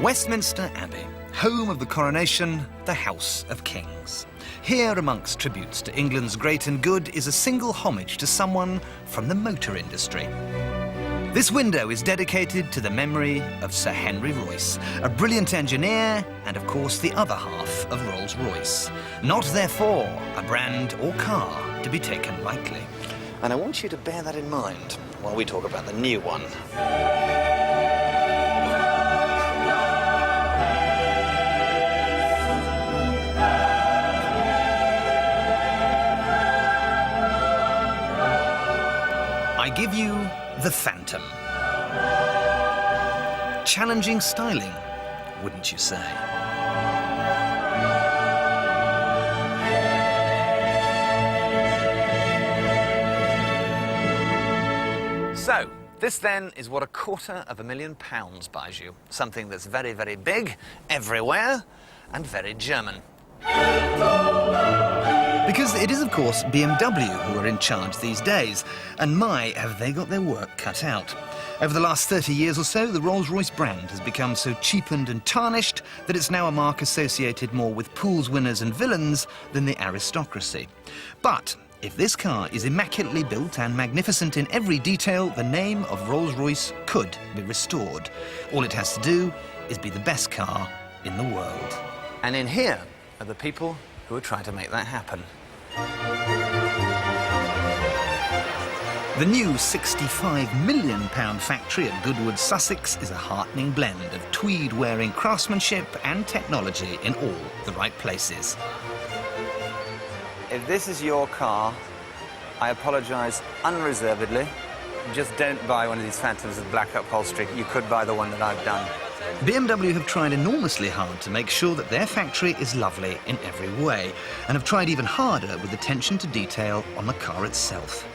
Westminster Abbey, home of the coronation, the House of Kings. Here, amongst tributes to England's great and good, is a single homage to someone from the motor industry. This window is dedicated to the memory of Sir Henry Royce, a brilliant engineer and, of course, the other half of Rolls-Royce. Not, therefore, a brand or car to be taken lightly. And I want you to bear that in mind while we talk about the new one. I give you the Phantom. Challenging styling, wouldn't you say? So, this then is what £250,000 buys you. Something that's very, very big, everywhere, and very German. Because it is, of course, BMW who are in charge these days, and my, have they got their work cut out. Over the last 30 years or so, the Rolls-Royce brand has become so cheapened and tarnished that it's now a mark associated more with Pools winners and villains than the aristocracy. But if this car is immaculately built and magnificent in every detail, the name of Rolls-Royce could be restored. All it has to do is be the best car in the world. And in here are the people who are trying to make that happen. The new £65 million factory at Goodwood, Sussex is a heartening blend of tweed-wearing craftsmanship and technology in all the right places. If this is your car, I apologise unreservedly. Just don't buy one of these Phantoms with black upholstery. You could buy the one that I've done. BMW have tried enormously hard to make sure that their factory is lovely in every way, and have tried even harder with attention to detail on the car itself.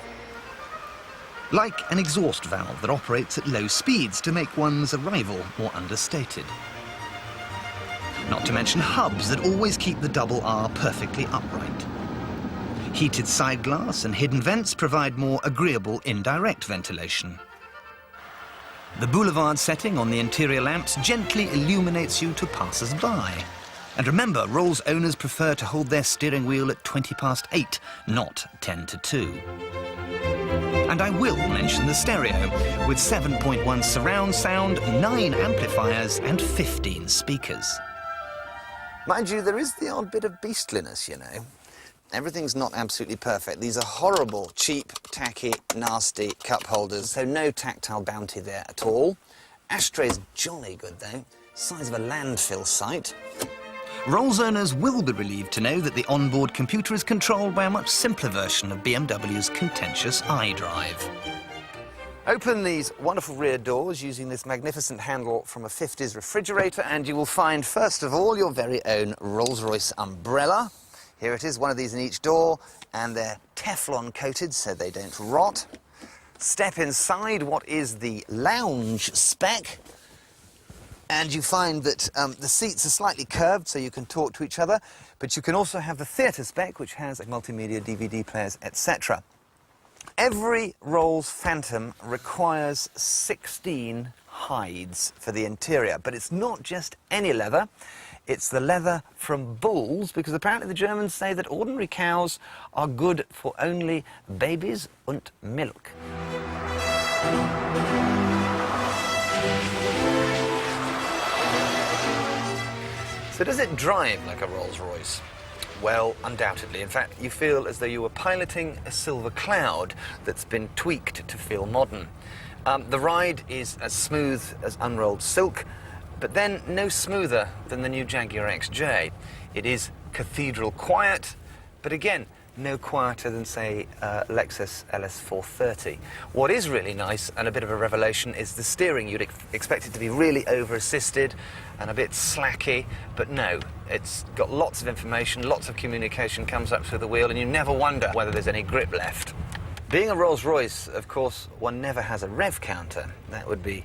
Like an exhaust valve that operates at low speeds to make one's arrival more understated. Not to mention hubs that always keep the double R perfectly upright. Heated side glass and hidden vents provide more agreeable indirect ventilation. The boulevard setting on the interior lamps gently illuminates you to passers-by. And remember, Rolls owners prefer to hold their steering wheel at 8:20, not 1:50. And I will mention the stereo, with 7.1 surround sound, 9 amplifiers and 15 speakers. Mind you, there is the odd bit of beastliness, you know. Everything's not absolutely perfect. These are horrible, cheap, tacky, nasty cup holders, so no tactile bounty there at all. Ashtray's jolly good, though. Size of a landfill site. Rolls owners will be relieved to know that the onboard computer is controlled by a much simpler version of BMW's contentious iDrive. Open these wonderful rear doors using this magnificent handle from a 50s refrigerator, and you will find, first of all, your very own Rolls-Royce umbrella. Here it is, one of these in each door, and they're Teflon coated so they don't rot. Step inside what is the lounge spec, and you find that the seats are slightly curved so you can talk to each other, but you can also have the theatre spec, which has multimedia, DVD players, etc. Every Rolls Phantom requires 16 hides for the interior, but it's not just any leather. It's the leather from bulls, because apparently the Germans say that ordinary cows are good for only babies und milk. So does it drive like a Rolls-Royce? Well, undoubtedly. In fact, you feel as though you were piloting a silver cloud that's been tweaked to feel modern. The ride is as smooth as unrolled silk, but then no smoother than the new Jaguar XJ. It is cathedral quiet, but again, no quieter than, say, Lexus LS430. What is really nice and a bit of a revelation is the steering. You'd expect it to be really over-assisted and a bit slacky, but no, it's got lots of information, lots of communication comes up through the wheel, and you never wonder whether there's any grip left. Being a Rolls-Royce, of course, one never has a rev counter. That would be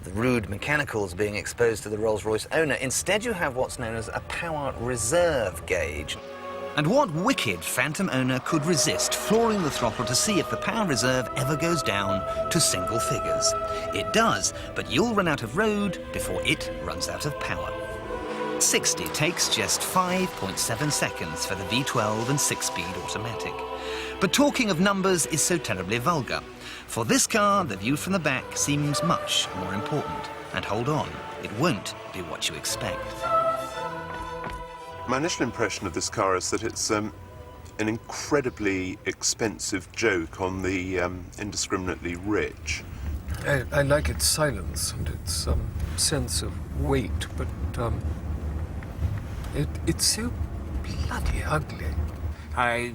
the rude mechanicals being exposed to the Rolls-Royce owner. Instead, you have what's known as a power reserve gauge. And what wicked Phantom owner could resist flooring the throttle to see if the power reserve ever goes down to single figures? It does, but you'll run out of road before it runs out of power. 60 takes just 5.7 seconds for the V12 and 6-speed automatic. But talking of numbers is so terribly vulgar. For this car, the view from the back seems much more important. And hold on, it won't be what you expect. My initial impression of this car is that it's an incredibly expensive joke on the indiscriminately rich. I like its silence and its sense of weight, but it's so bloody ugly. I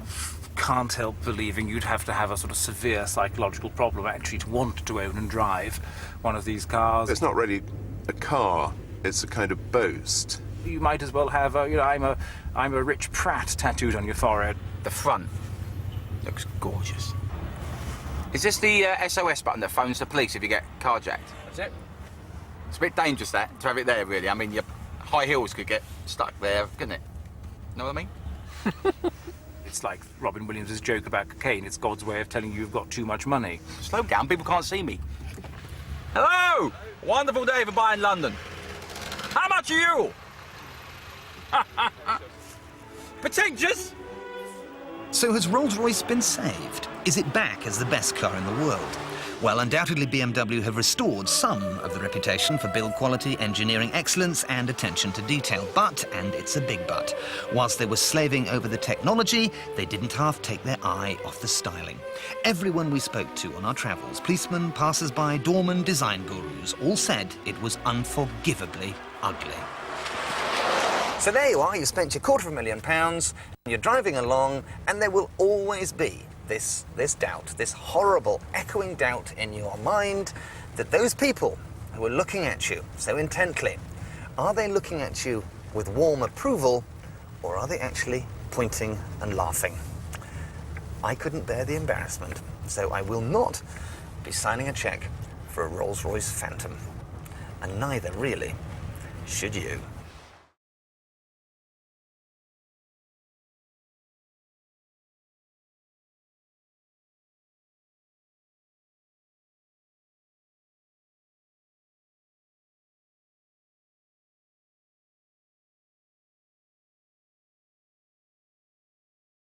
can't help believing you'd have to have a sort of severe psychological problem actually to want to own and drive one of these cars. It's not really a car, it's a kind of boast. You might as well have a, you know, I'm a Rich Pratt tattooed on your forehead. The front looks gorgeous. Is this the SOS button that phones the police if you get carjacked? That's it. It's a bit dangerous, that, to have it there, really. I mean, your high heels could get stuck there, couldn't it? Know what I mean? It's like Robin Williams' joke about cocaine. It's God's way of telling you you've got too much money. Slow down, people can't see me. Hello! Wonderful day for buying London. How much are you? Pretentious? So has Rolls-Royce been saved? Is it back as the best car in the world? Well, undoubtedly BMW have restored some of the reputation for build quality, engineering excellence and attention to detail. But, and it's a big but, whilst they were slaving over the technology, they didn't half take their eye off the styling. Everyone we spoke to on our travels, policemen, passers-by, doormen, design gurus, all said it was unforgivably ugly. So there you are, you spent your £250,000, you're driving along, and there will always be this doubt, this horrible echoing doubt in your mind that those people who are looking at you so intently, are they looking at you with warm approval, or are they actually pointing and laughing? I couldn't bear the embarrassment, so I will not be signing a cheque for a Rolls-Royce Phantom. And neither, really, should you.